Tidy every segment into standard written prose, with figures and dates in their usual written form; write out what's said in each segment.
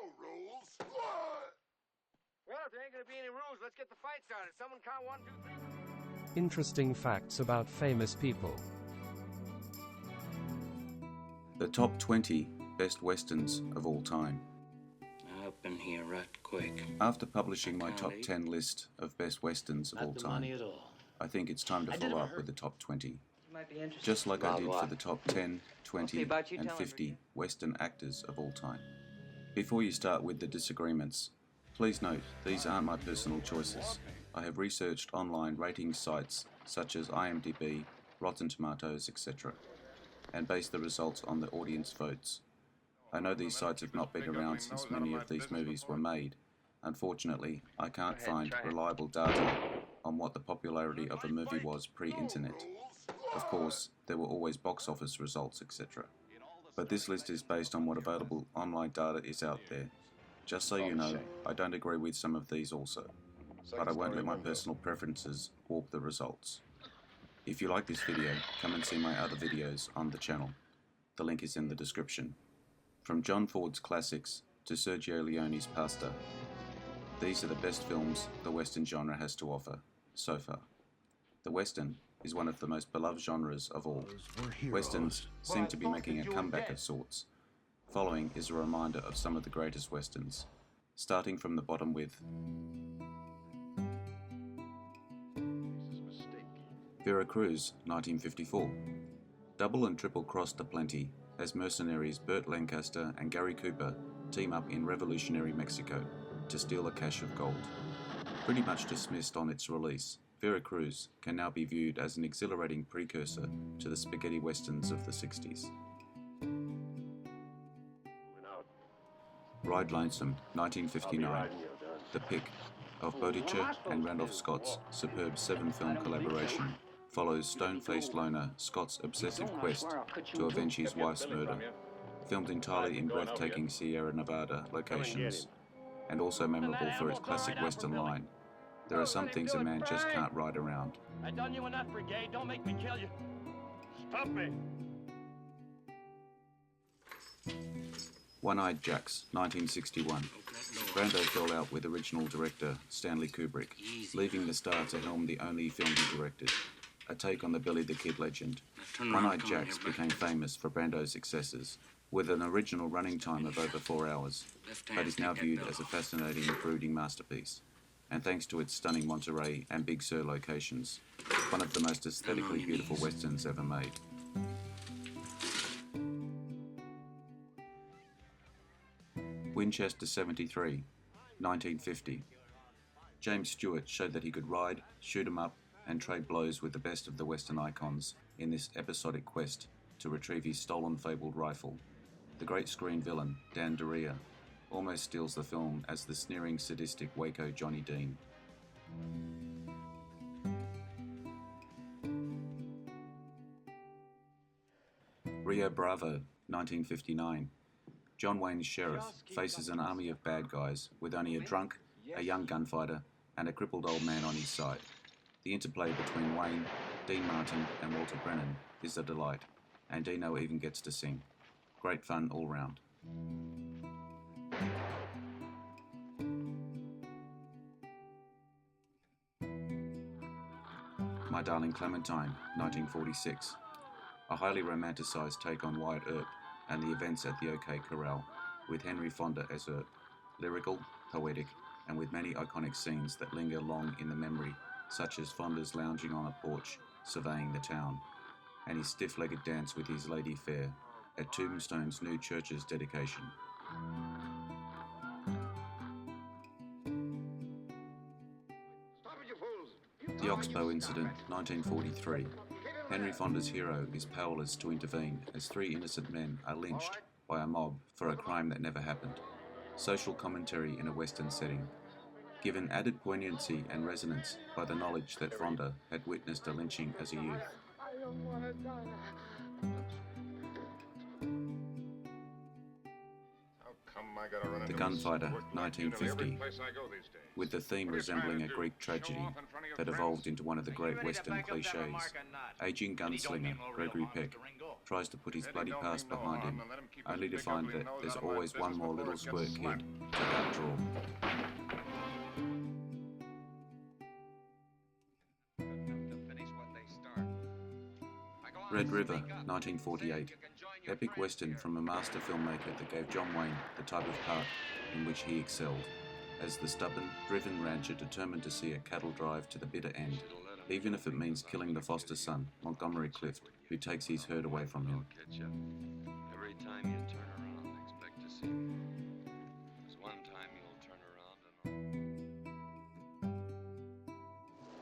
No rules. Well, if there ain't gonna be any rules, let's get the fight started. Someone count 1, 2, 3. Interesting facts about famous people. The top 20 best westerns of all time. Up in here right quick. After publishing my top 10 list of best westerns of all time, I think it's time to follow up with the top 20. Just like I did for the top 10, 20, and 50 Western actors of all time. Before you start with the disagreements, please note these aren't my personal choices. I have researched online rating sites such as IMDb, Rotten Tomatoes, etc., and based the results on the audience votes. I know these sites have not been around since many of these movies were made. Unfortunately, I can't find reliable data on what the popularity of a movie was pre-internet. Of course, there were always box office results, etc. But this list is based on what available online data is out there. Just so you know, I don't agree with some of these also, but I won't let my personal preferences warp the results. If you like this video, come and see my other videos on the channel. The link is in the description. From John Ford's classics to Sergio Leone's Pasta, these are the best films the Western genre has to offer, so far. The Western is one of the most beloved genres of all. Westerns seem to be making a comeback of sorts. Following is a reminder of some of the greatest Westerns, starting from the bottom with Veracruz, 1954. Double and triple crossed aplenty as mercenaries Burt Lancaster and Gary Cooper team up in revolutionary Mexico to steal a cache of gold. Pretty much dismissed on its release, Veracruz can now be viewed as an exhilarating precursor to the spaghetti westerns of the 60s. Ride Lonesome, 1959. The pick of Bowditcher and Randolph Scott's superb 7-film collaboration follows stone-faced loner Scott's obsessive quest to avenge his wife's murder. Filmed entirely in breathtaking Sierra Nevada locations, and also memorable for its classic western line, "There are some things a man just can't ride around." I done you enough, Brigade. Don't make me kill you. Stop me. One-Eyed Jacks, 1961. Brando fell out with original director Stanley Kubrick, leaving the star to helm the only film he directed, a take on the Billy the Kid legend. One-Eyed Jacks became famous for Brando's excesses, with an original running time of over 4 hours, but is now viewed as a fascinating and brooding masterpiece, and thanks to its stunning Monterey and Big Sur locations, one of the most aesthetically beautiful westerns ever made. Winchester 73, 1950. James Stewart showed that he could ride, shoot 'em up, and trade blows with the best of the Western icons in this episodic quest to retrieve his stolen fabled rifle. The great screen villain, Dan Derea, almost steals the film as the sneering, sadistic Waco Johnny Dean. Rio Bravo, 1959. John Wayne's sheriff faces an army of bad guys with only a drunk, a young gunfighter, and a crippled old man on his side. The interplay between Wayne, Dean Martin, and Walter Brennan is a delight, and Dino even gets to sing. Great fun all round. My Darling Clementine, 1946. A highly romanticised take on Wyatt Earp and the events at the OK Corral, with Henry Fonda as Earp. Lyrical, poetic, and with many iconic scenes that linger long in the memory, such as Fonda's lounging on a porch, surveying the town, and his stiff-legged dance with his lady fair at Tombstone's new church's dedication. The Oxbow Incident, 1943. Henry Fonda's hero is powerless to intervene as 3 innocent men are lynched by a mob for a crime that never happened. Social commentary in a Western setting, given added poignancy and resonance by the knowledge that Fonda had witnessed a lynching as a youth. I don't want to die. Oh, The Gunfighter, 1950, with the theme resembling a Greek tragedy that evolved into one of the great Western cliches. Aging gunslinger Gregory Peck tries to put his bloody past behind him, only to find that there's always one more little squirt kid to outdraw. Red River, 1948, epic western from a master filmmaker that gave John Wayne the type of part in which he excelled, as the stubborn, driven rancher determined to see a cattle drive to the bitter end, even if it means killing the foster son, Montgomery Clift, who takes his herd away from him. Every time you turn around, expect to see me. There's one time you'll turn around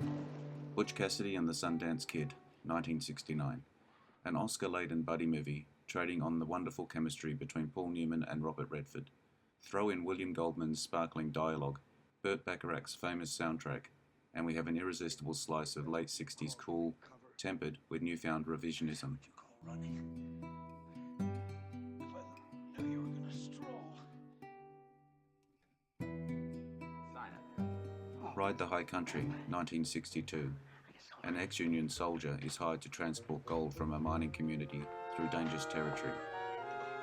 and... Butch Cassidy and the Sundance Kid, 1969. An Oscar-laden buddy movie trading on the wonderful chemistry between Paul Newman and Robert Redford. Throw in William Goldman's sparkling dialogue, Burt Bacharach's famous soundtrack, and we have an irresistible slice of late 60s cool, tempered with newfound revisionism. Ride the High Country, 1962. An ex-Union soldier is hired to transport gold from a mining community through dangerous territory.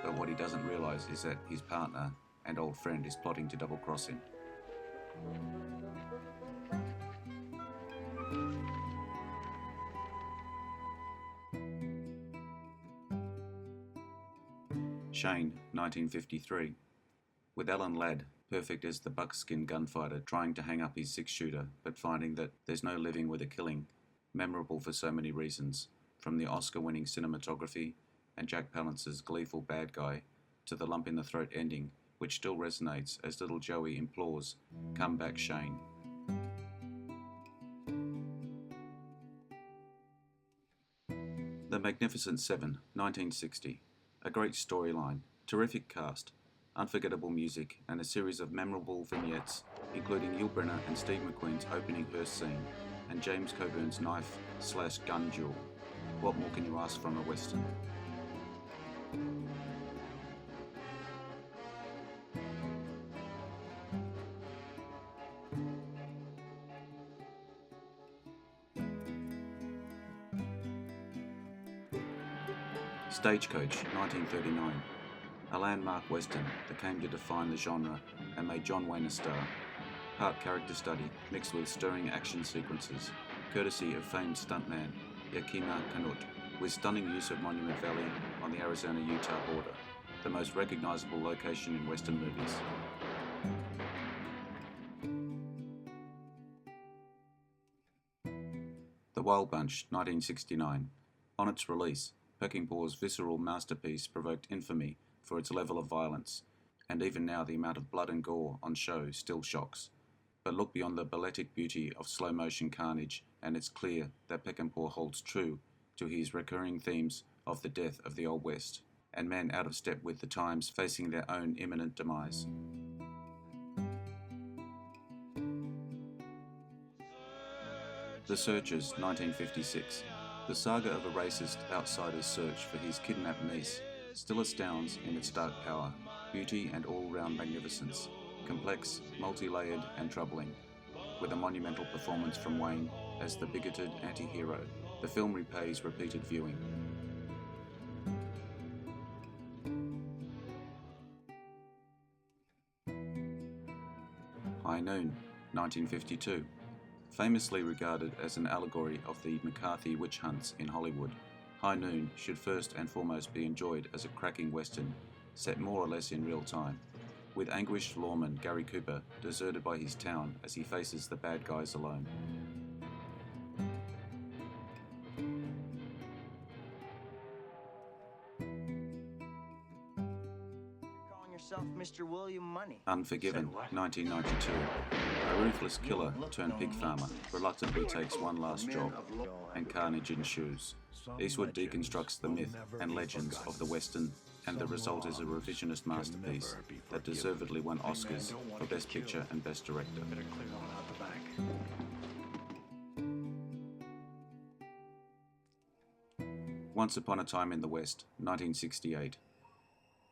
But what he doesn't realise is that his partner and old friend is plotting to double-cross him. Shane, 1953. With Alan Ladd, perfect as the buckskin gunfighter trying to hang up his six-shooter but finding that there's no living with a killing. Memorable for so many reasons, from the Oscar-winning cinematography and Jack Palance's gleeful bad guy to the lump-in-the-throat ending, which still resonates as little Joey implores, "Come back, Shane." The Magnificent Seven, 1960. A great storyline, terrific cast, unforgettable music, and a series of memorable vignettes, including Yul Brynner and Steve McQueen's opening hearse scene, and James Coburn's knife/gun duel. What more can you ask from a Western? Stagecoach, 1939. A landmark Western that came to define the genre and made John Wayne a star. Part character study mixed with stirring action sequences, courtesy of famed stuntman Yakima Canutt, with stunning use of Monument Valley on the Arizona-Utah border, the most recognizable location in Western movies. The Wild Bunch, 1969. On its release, Peckinpah's visceral masterpiece provoked infamy for its level of violence, and even now the amount of blood and gore on show still shocks. But look beyond the balletic beauty of slow-motion carnage, and it's clear that Peckinpah holds true to his recurring themes of the death of the Old West, and men out of step with the times facing their own imminent demise. The Searchers, 1956. The saga of a racist outsider's search for his kidnapped niece still astounds in its dark power, beauty and all-round magnificence, complex, multi-layered and troubling. With a monumental performance from Wayne as the bigoted anti-hero, the film repays repeated viewing. High Noon, 1952. Famously regarded as an allegory of the McCarthy witch hunts in Hollywood, High Noon should first and foremost be enjoyed as a cracking western, set more or less in real time, with anguished lawman Gary Cooper deserted by his town as he faces the bad guys alone. Mr. William Money. Unforgiven, 1992. A ruthless killer turned pig farmer reluctantly takes one last job, and carnage ensues. Eastwood deconstructs the myth and legends of the Western, and the result is a revisionist masterpiece that deservedly won Oscars for Best Picture and Best Director. Once Upon a Time in the West, 1968.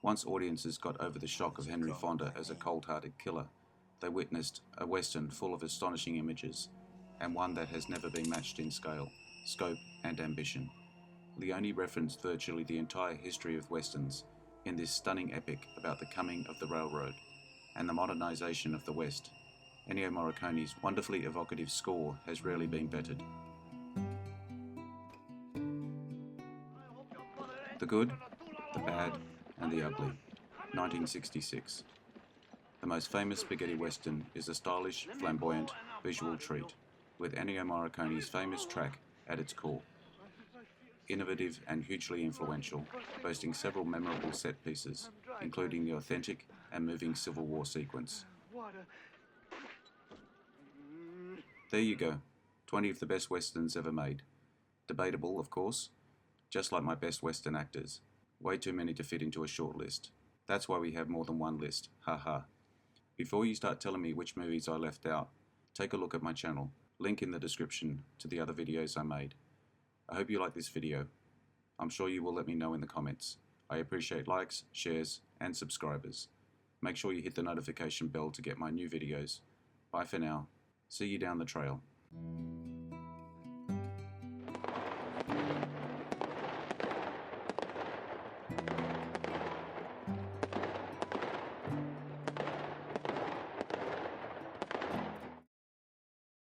Once audiences got over the shock of Henry Fonda as a cold-hearted killer, they witnessed a Western full of astonishing images, and one that has never been matched in scale, scope, and ambition. Leone referenced virtually the entire history of Westerns in this stunning epic about the coming of the railroad and the modernization of the West. Ennio Morricone's wonderfully evocative score has rarely been bettered. The Good, the Bad, and the Ugly, 1966. The most famous spaghetti western is a stylish, flamboyant, visual treat, with Ennio Morricone's famous track at its core. Innovative and hugely influential, boasting several memorable set pieces, including the authentic and moving Civil War sequence. There you go, 20 of the best westerns ever made. Debatable, of course, just like my best western actors. Way too many to fit into a short list. That's why we have more than one list, haha. Before you start telling me which movies I left out, take a look at my channel, link in the description to the other videos I made. I hope you like this video. I'm sure you will let me know in the comments. I appreciate likes, shares, and subscribers. Make sure you hit the notification bell to get my new videos. Bye for now. See you down the trail.